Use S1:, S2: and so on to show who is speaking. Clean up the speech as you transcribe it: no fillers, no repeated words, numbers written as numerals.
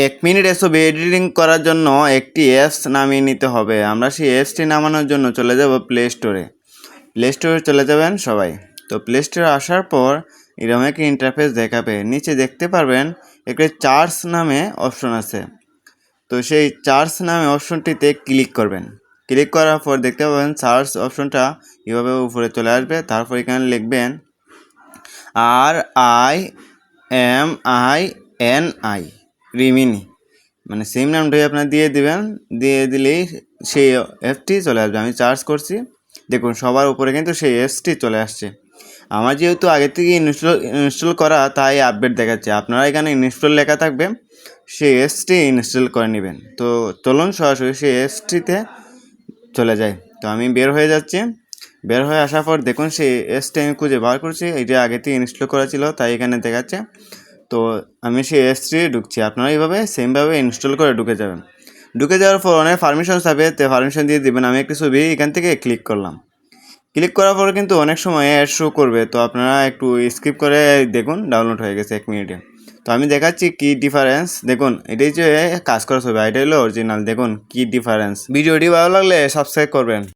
S1: 1 minute ছবি editing করার জন্য একটি অ্যাপস নামিয়ে নিতে হবে। আমরা সেই অ্যাপসটি নামানোর জন্য চলে যাব প্লে স্টোরে। প্লে স্টোরে চলে যাবেন সবাই। তো প্লে স্টোরে আসার পর এরকম একটা ইন্টারফেস দেখাবে। নিচে দেখতে পারবেন একটি চার্জ নামে অপশন আছে। তো সেই চার্জ নামে অপশনটিতে ক্লিক করবেন। ক্লিক করার পর দেখতে পাবেন সার্চ অপশনটা এভাবে উপরে চলে আসবে। তারপর এখানে লিখবেন RIMINI রিমিনি, মানে সেম নামটাই আপনার দিয়ে দিবেন। দিয়ে দিলেই সেই অ্যাপটি চলে আসবে। আমি সার্চ করছি, দেখুন সবার উপরে কিন্তু সেই অ্যাপসটি চলে আসছে। আমার যেহেতু আগে থেকে ইনস্টল করা, তাই আপডেট দেখাচ্ছে। আপনারা এখানে ইনস্টল লেখা থাকবে, সেই অ্যাপসটি ইনস্টল করে নেবেন। তো চলুন সরাসরি সেই অ্যাপসটিতে চলে যায়। তো আমি বের হয়ে যাচ্ছি। বের হয়ে আসার পর দেখুন সেই অ্যাপসটি আমি খুঁজে বার করছি। এটা আগে থেকে ইনস্টল করা ছিল, তাই এখানে দেখাচ্ছে। তো আমি সেই অ্যাপসটি ঢুকছি। আপনারা এইভাবে সেমভাবে ইনস্টল করে ঢুকে যাবেন। ঢুকে যাওয়ার পর অনেক পারমিশন চাবে, তো পারমিশন দিয়ে দিবেন। আমি একটি ছবি এখান থেকে ক্লিক করলাম। ক্লিক করার পরে কিন্তু অনেক সময় অ্যাড শো করবে, তো আপনারা একটু স্কিপ করে দেখুন। ডাউনলোড হয়ে গেছে 1 মিনিটে। তো আমি দেখাচ্ছি কি ডিফারেন্স। দেখুন এটাই যে কাজ করা ছবি, এটা হলো অরিজিনাল। দেখুন কি ডিফারেন্স। ভিডিওটি ভালো লাগলে সাবস্ক্রাইব করবেন।